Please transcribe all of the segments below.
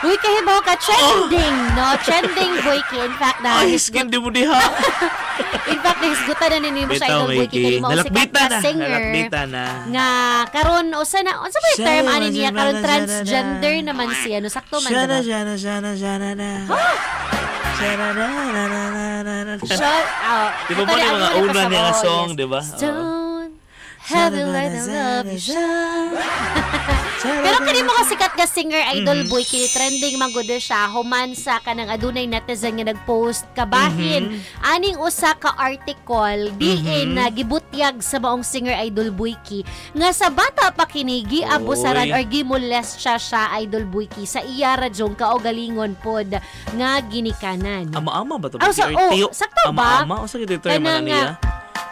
Uy, kahibaw ka, trending, no? Trending, Boyki. In fact, Ay, skin di mo diha. in fact, nahisgutan na ninyo mo sa idol, Boyki. Kaya mo sikat na singer. Nalakbita na. Nga, karon o sa ba yung term, ani niya, karon transgender naman siya. No, sakto man. Shana. Di ba yung mga una niya nga song, di ba? Don't have it like I love you. Pero kani mo ka sikat nga singer idol boy kini trending magud siya human sa kanang adunay netizen nga nagpost kabahin aning usa ka article diin na gibutyag sa maong singer idol Boyki nga sa bata pa kini giabusaran or gimolest siya idol Boyki sa iya radyong kaugalingon pod nga ginikanan. Ama-ama ba to? Sakto ba? Ama-ama o sa gito term na niya?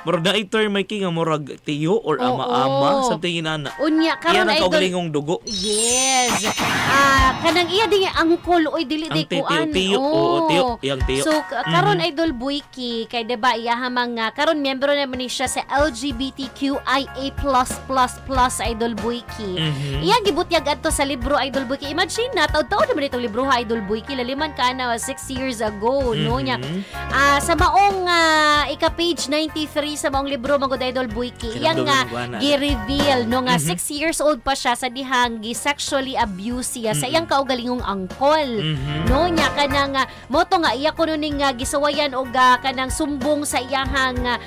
Murag na term may king nga murag tiyo or ama-ama something inana. Unya karon idol kaugalingong dugo. Yes. Kanang iya dingi angkol oy dili di kuan. Tiyo iyang tiyo. So karon idol Boyki kay diba iya hamang karon miyembro naman ni siya sa LGBTQIA++ idol Boyki. Iya gibutyag adto sa libro idol Boyki. Imagine na taud-taud naman itong libro ha idol Boyki laliman kana 6 years ago no nya. Sa maong ika-page 93 sa maong libro magud idol Boyki iyang nga gi-reveal no nga 6 years old pa siya sa dihang gi-sexually abuse siya sa iyang kaugalingong angkol no nya kanang moto nga iya kuno ning gisawayan og kanang sumbong sa iyahang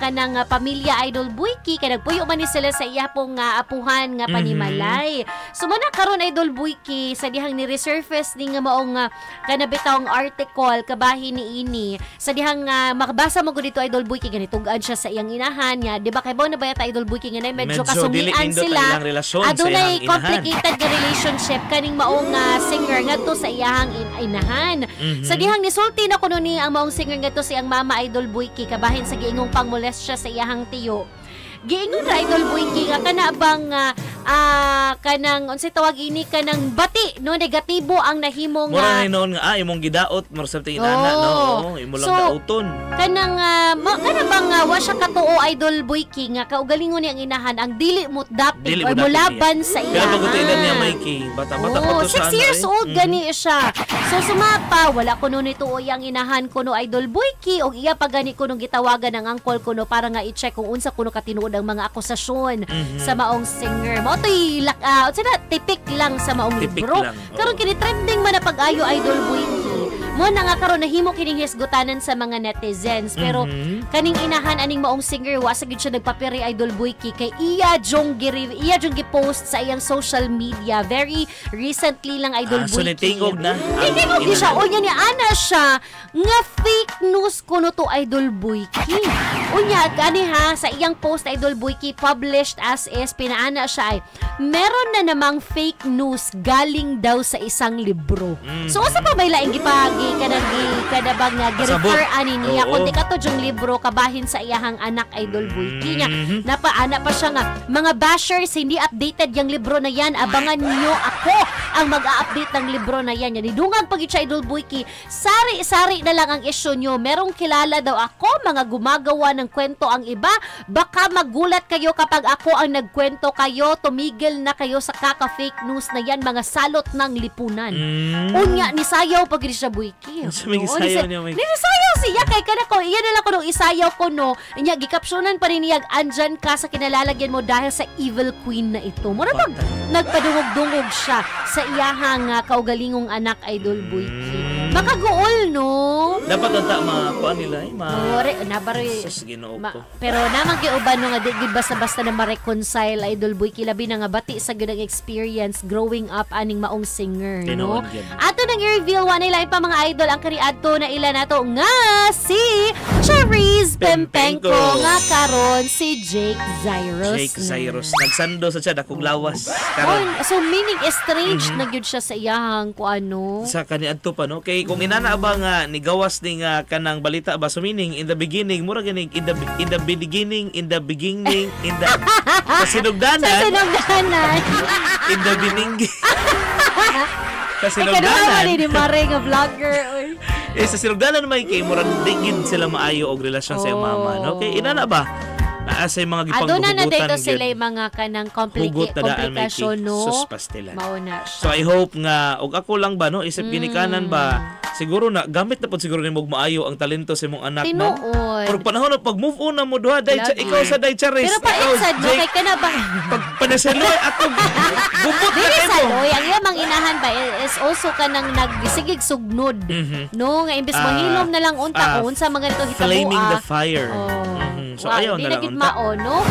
kanang pamilya idol Boyki kay nagpuyo man ni sila sa iya pong apuhan nga panimalay sumana karon idol Boyki sa dihang ni resurface ning maong kanabitawng article kabahin ni ini sa dihang makabasa mo gud dito idol Boyki ganito siya sa iyang inahan niya, di ba kay Bon na ba ta idol Boyki nga medyo kasungian sila. Adunay complicated nga relationship kaning maong singer ngadto sa iyang inahan. Sa dihang nisulti na kuno ni ang maong singer ngadto sa iyang mama idol Boyki kabahin sa giingong pangmolest siya sa iyang tiyo. Giingon ra idol Boyki nga kana bang kanang unsay tawag ini kanang bati no negatibo ang nahimo nga mura noon nga imong gidaot mura sa tinana no imo lang daoton kanang kana bang wa siya katuo idol Boyki nga kaugalingon ni ang inahan ang dili mo dapit or mulaban sa iya kaya pagutilan niya Mikey bata-bata pa to 6 years old gani siya so sumapa wala kuno ni tuoy ang inahan kuno idol Boyki og iya pa gani kuno gitawagan ang angkol kuno para nga i-check kung unsa kuno katinuod ang mga akusasyon sa maong singer mo to'y tipik lang sa maong libro karon kini trending man na pag-ayo idol Boyki mo na nga karon nahimo kining hisgutanan sa mga netizens pero kaning inahan aning maong singer wa sa gid siya nagpapiri idol Boyki kay iya jong gi-post sa iyang social media very recently lang idol Boyki so nitingog na nitingog di siya unya ni ana siya nga fake news kuno to idol Boyki unya gani ha sa iyang post idol Boyki published as is pinaana siya ay meron na namang fake news galing daw sa isang libro so usa pa may laing gipagi kadabang nga gi-refer ani niya kundi kato yung libro kabahin sa iyahang anak idol Boyki niya napaana pa siya nga mga bashers hindi updated yung libro na yan abangan niyo ako ang mag-a-update ng libro na yan nidungag pag siya idol Boyki sari-sari na lang ang issue nyo merong kilala daw ako mga gumagawa ng kwento ang iba baka magulat kayo kapag ako ang nagkwento kayo tumigil na kayo sa kaka-fake news na yan mga salot ng lipunan unya nisayaw pag siya Boyki Sumigisayaw niya may nisayaw siya kay kana ko iyan na lang ko nung isayaw ko no inya gikapsyonan pa rin niya andyan ka sa kinalalagyan mo dahil sa evil queen na ito mura pag nagpadungog-dungog siya sa iyahang kaugalingong anak idol Boyki makaguol no dapat anta mga kuan nila pero namang giuban no nga di gid basta-basta na ma-reconcile idol Boyki labi na nga bati sa gyud ang experience growing up aning maong singer no ato nang i-reveal wa nila pa mga idol ang kaniadto na ila nato nga si Charis Pempenko nga karon si Jake Zyrus nagsando sa siya dakong lawas karon so meaning estranged na gyud siya sa iyahang kuano sa kaniadto pa no kay kung inana ba nga nigawas ning kanang balita ba so meaning in the beginning mura gani in the beginning kasinugdanan in the beginning kasinugdanan ni Mare nga vlogger sa sinugdanan may kay murag digid sila maayo og relasyon sa iyang mama no kay inana ba naa sa mga Aduna na gipanghugutan dito sila yung mga kanang hugot na daan may komplikasyon, no? sus pastilan. Mauna siya. So I hope nga og ako lang ba no isip ginikanan ba siguro na gamit na pud siguro nimo maayo ang talento sa imong anak man. Tinuod. Pero panahon na pag move on na mo duha dai Lagi. ikaw sa dai Charis. Pero pa-insad mo, kay ka na ba? pag panasaloy ako bubot na Dili kay sa mo. loy, ang iyang inahan ba is also kanang nagsigig sugnod. No, nga imbes manghilom na lang unta unsa mga ito hitabuha. Flaming the fire. Oh. So ayaw Di na lang gid unta. mao, no?